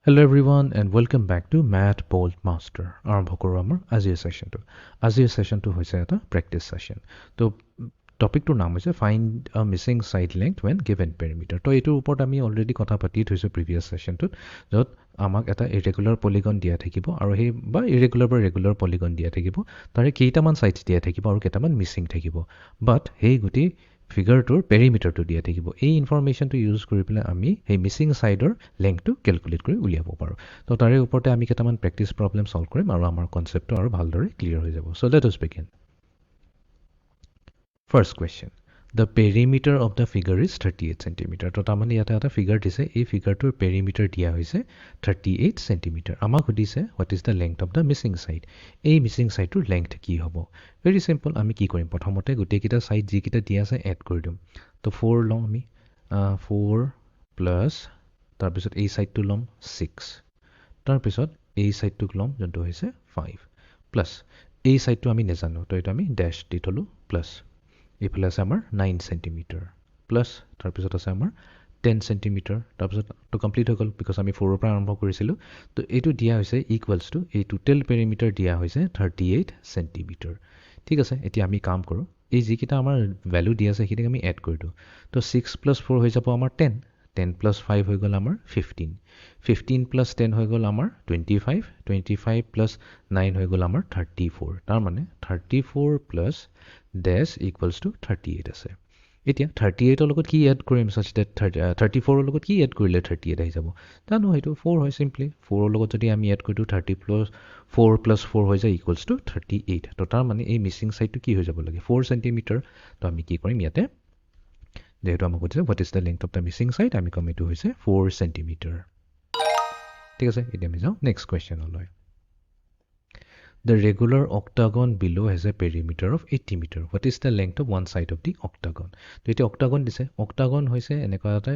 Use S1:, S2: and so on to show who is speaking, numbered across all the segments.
S1: Hello everyone and welcome back to Math Bolt Master. আৰম্ভ কৰোঁ আমাৰ আজিৰ সেশনটো। আজিৰ সেশনটো হৈছে এটা প্ৰেক্টিছ সেশন। তো টপিকটোৰ নাম হৈছে ফাইণ্ড আ Mising side length when given perimeter। তো এইটোৰ ওপৰত আমি অলৰেডি কথা পাতি থৈছোঁ প্ৰিভিয়াছ সেশনটোত, য'ত আমাক এটা ইৰেগুলাৰ পলিগন দিয়া থাকিব আৰু সেই বা ইৰেগুলাৰ বা ৰেগুলাৰ পলিগন দিয়া থাকিব। তাৰে কেইটামান সাইডছ দিয়া থাকিব আৰু কেইটামান মিছিং থাকিব। বাট সেই গোটেই ফিগাৰটোৰ পেৰিমিটাৰটো দিয়া থাকিব। এই ইনফৰমেশ্যনটো ইউজ কৰি পেলাই আমি সেই মিছিং ছাইডৰ লেংথটো কেলকুলেট কৰি উলিয়াব পাৰোঁ। তো তাৰে ওপৰতে আমি কেইটামান প্ৰেক্টিছ প্ৰব্লেম ছল্ভ কৰিম আৰু আমাৰ কনচেপ্টটো আৰু ভালদৰে ক্লিয়াৰ হৈ যাব। So' let us begin. First question, the perimeter of the figure is 38 centimetre. তো তাৰমানে ইয়াতে এটা ফিগাৰ দিছে, এই ফিগাৰটোৰ পেৰিমিটাৰ দিয়া হৈছে 38 চেণ্টিমিটাৰ। আমাক সুধিছে what is the length of the Mising side. এই মিছিং ছাইডটোৰ লেংথ কি হ'ব? ভেৰি চিম্পল, আমি কি কৰিম, প্ৰথমতে গোটেইকেইটা ছাইড যিকেইটা দিয়া আছে এড কৰি দিম। তো 4 লওঁ আমি, 4 প্লাছ তাৰপিছত এই ছাইডটো ল'ম 6, তাৰপিছত এই ছাইডটোক ল'ম যোনটো হৈছে 5, প্লাছ এই ছাইডটো আমি নেজানো, তো এইটো আমি ডেছ দি থ'লোঁ, প্লাছ এইফালে আছে আমাৰ 9 চেণ্টিমিটাৰ, প্লাছ তাৰপিছত আছে আমাৰ 10 চেণ্টিমিটাৰ, তাৰপিছতটো কমপ্লিট হৈ গ'ল বিকজ আমি 4ৰ পৰা আৰম্ভ কৰিছিলোঁ। তো এইটো দিয়া হৈছে ইকুৱেলছ টু এই টোটেল পেৰিমিটাৰ দিয়া হৈছে 38 চেণ্টিমিটাৰ। ঠিক আছে, এতিয়া আমি কাম কৰোঁ, এই যিকেইটা আমাৰ ভেলু দিয়া আছে সেইখিনিক আমি এড কৰি দিওঁ। তো 6 প্লাছ 4 হৈ যাব আমাৰ 10, 10 প্লাছ 5 হৈ গ'ল আমাৰ 15, 15 প্লাছ 10 হৈ গ'ল আমাৰ 25, 25 প্লাছ 9 হৈ গ'ল আমাৰ 34। তাৰমানে 34 প্লাছ ডেছ ইকুৱেলছ টু 38 আছে। এতিয়া 38ৰ লগত কি এড কৰিম, চাচ ডেট 34ৰ লগত কি এড কৰিলে 38 আহি যাব? জানো, সেইটো 4 হয় চিম্পলি। 4ৰ লগত যদি আমি এড কৰি দিওঁ 4 প্লাছ 4 হৈ যায় ইকুৱেলছ টু 38। তো তাৰমানে এই মিছিং ছাইডটো কি হৈ যাব লাগে, 4 চেণ্টিমিটাৰ। তো আমি কি কৰিম ইয়াতে, যেহেতু আমাক সুধিছে what is the length of the Mising side, আমি ক'ম এইটো হৈছে 4 চেণ্টিমিটাৰ। ঠিক আছে, এতিয়া আমি যাওঁ next কুৱেশ্যনলৈ। The regular octagon below has a perimeter of 80 meter. What is the length of one side of the octagon? তো এতিয়া অক্টাগন দিছে, অক্টাগন হৈছে এনেকুৱা এটা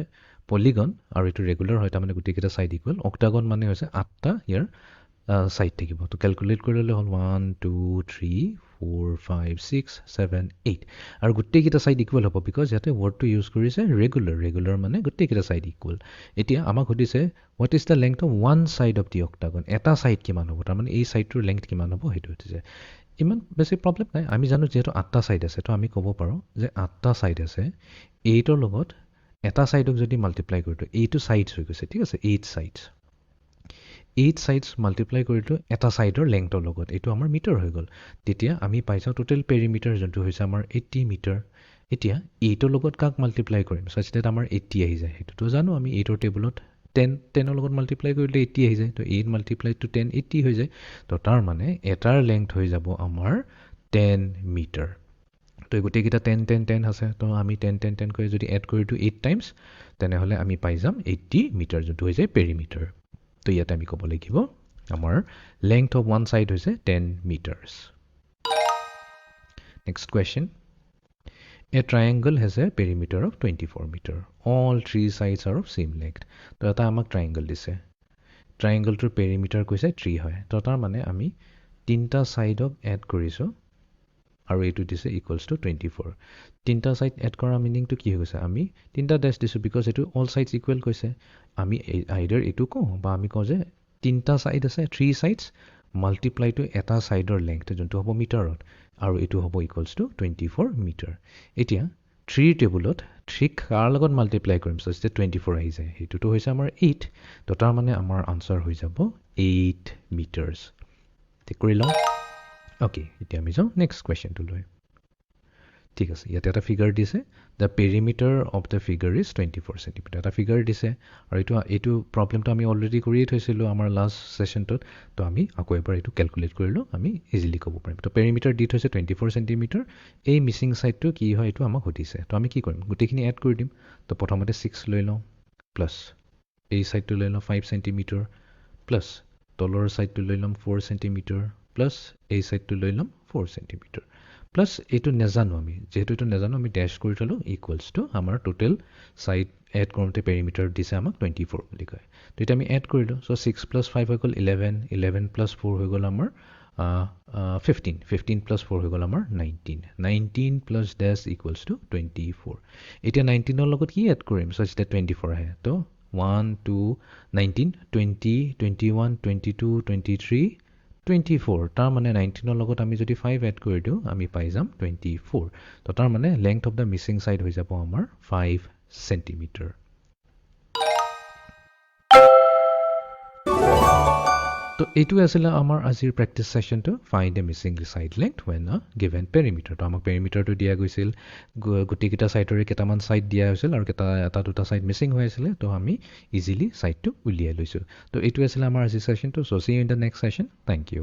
S1: পলিগন আৰু এইটো ৰেগুলাৰ হয়, তাৰমানে গোটেইকেইটা ছাইড ইকুৱেল। অক্টাগন মানে হৈছে 8টা ইয়াৰ ছাইড থাকিব। তো কেলকুলেট কৰি ল'লে হ'ল 1 2 3 4 5 6 7 8 আৰু গোটেইকেইটা ছাইড ইকুৱেল হ'ব বিকজ ইয়াতে ৱৰ্ডটো ইউজ কৰিছে ৰেগুলাৰ। ৰেগুলাৰ মানে গোটেইকেইটা ছাইড ইকুৱেল। এতিয়া আমাক সুধিছে what is the length of one side of the octagon. এটা ছাইড কিমান হ'ব, তাৰমানে এই ছাইডটোৰ লেংথ কিমান হ'ব সেইটো সুধিছে। ইমান বেছি প্ৰব্লেম নাই, আমি জানো যিহেতু 8টা ছাইড আছে, তো আমি ক'ব পাৰোঁ যে 8টা ছাইড আছে, 8ৰ লগত এটা ছাইডক যদি মাল্টিপ্লাই কৰি দিওঁ, এইটো ছাইডছ হৈ গৈছে। ঠিক আছে, 8 ছাইডছ, 8 ছাইডছ মাল্টিপ্লাই কৰিলোঁ এটা ছাইডৰ লেংথৰ লগত, এইটো আমাৰ মিটাৰ হৈ গ'ল। তেতিয়া আমি পাই যাওঁ টোটেল পেৰিমিটাৰ যোনটো হৈছে আমাৰ 80 মিটাৰ। এতিয়া 8ৰ লগত কাক মাল্টিপ্লাই কৰিম, চাচ ডেট আমাৰ 80 আহি যায়। সেইটোতো জানো আমি, 8ৰ টেবুলত 10ৰ লগত মাল্টিপ্লাই কৰিলে 80 আহি যায়। তো 8 মাল্টিপ্লাই টু 10 80 হৈ যায়। তো তাৰ মানে এটাৰ লেংথ হৈ যাব আমাৰ 10 মিটাৰ। তো গোটেইকেইটা 10 10 10 আছে, তো আমি 10 10 10 কৰি যদি এড কৰি দিওঁ 8 টাইমছ, তেনেহ'লে আমি পাই যাম 80 মিটাৰ, যোনটো হৈ যায় পেৰিমিটাৰ। তো ইয়াতে আমি ক'ব লাগিব আমাৰ লেংথ অফ ওৱান ছাইড হৈছে 10 metres. Next question, A triangle has a perimeter of 24 meter. All three sides are of same length. তো এটা আমাক ট্ৰাইংগল দিছে, ট্ৰাইংগলটোৰ পেৰিমিটাৰ কৈছে 3 হয়। তো তাৰ মানে আমি 3টা ছাইডক এড কৰিছোঁ আৰু এইটো দিছে ইকুৱেলছ টু 24। 3টা ছাইড এড কৰা মিনিংটো কি হৈ গৈছে, আমি 3টা ডেছ দিছোঁ বিকজ এইটো অল ছাইডছ ইকুৱেল কৈছে। আমি আইডাৰ এইটো কওঁ বা আমি কওঁ যে 3টা ছাইড আছে, 3 ছাইডছ মাল্টিপ্লাই টু এটা ছাইডৰ লেংথ যোনটো হ'ব মিটাৰত, আৰু এইটো হ'ব ইকুৱেলছ টু 24 মিটাৰ। এতিয়া 3 টেবুলত 3 কাৰ লগত মাল্টিপ্লাই কৰিম, চাচ যে 24 আহি যায়, সেইটোতো হৈছে আমাৰ 8। তো তাৰ মানে আমাৰ আনচাৰ হৈ যাব 8 মিটাৰ্ছ। ঠিক কৰি লওঁ। অ'কে, এতিয়া আমি যাওঁ নেক্সট কুৱেশ্যনটোলৈ। ঠিক আছে, ইয়াতে এটা ফিগাৰ দিছে, the perimeter of the figure is 24 centimetre. এটা ফিগাৰ দিছে আৰু এইটো প্ৰব্লেমটো আমি অলৰেডি কৰিয়ে থৈছিলোঁ আমাৰ লাষ্ট ছেশ্যনটোত। তো আমি আকৌ এবাৰ এইটো কেলকুলেট কৰিলোঁ, আমি ইজিলি ক'ব পাৰিম। তো পেৰিমিটাৰ দি থৈছে 24 চেণ্টিমিটাৰ। এই মিছিং ছাইডটো কি হয় এইটো আমাক সুধিছে। তো আমি কি কৰিম, গোটেইখিনি এড কৰি দিম। তো প্ৰথমতে 6 লৈ লওঁ, প্লাছ এই ছাইডটো লৈ লওঁ 5 চেণ্টিমিটাৰ, প্লাছ তলৰ ছাইডটো লৈ ল'ম 4 চেণ্টিমিটাৰ, প্লাছ এই ছাইডটো লৈ ল'ম 4 চেণ্টিমিটাৰ, প্লাছ এইটো নেজানো আমি, যিহেতু এইটো নেজানো আমি ডেছ কৰি থ'লোঁ ইকুৱেলছ টু আমাৰ টোটেল ছাইড এড কৰোঁতে পেৰিমিটাৰ দিছে আমাক 24 বুলি কয়। তো এতিয়া আমি এড কৰিলোঁ। চ' 6 প্লাছ 5 হৈ গ'ল 11, 11 প্লাছ 4 হৈ গ'ল আমাৰ 15, 15 প্লাছ 4 হৈ গ'ল আমাৰ 19, 19 প্লাছ ডেছ ইকুৱেলছ টু 24। এতিয়া 19ৰ লগত কি এড কৰিম, চাচ ডেট 24 আহে, তো 1 2 19 20 21 22 23 24 তাৰ মানে 19 লগত আমি যদি 5 এড কৰি দিওঁ আমি পাই যাম 24 তো তাৰ মানে length of the Mising side হৈ যাব আমাৰ 5 সেন্টিমিটাৰ তো এইটো আছিল আমাৰ আজিৰ প্ৰেক্টিছ সেশনটো find a missing side length when a given perimeter তো আমাক পেৰিমিটাৰটো দিয়া গৈছিল গুটিকিটা সাইডৰে কেইটামান সাইড দিয়া হৈছিল আৰু এটা দুটা সাইড মিছিং হৈ আছিল তো আমি ইজিলি সাইডটো উলিয়াই লৈছো তো এইটো আছিল আমাৰ আজিৰ সেশনটো so see you in the next session thank you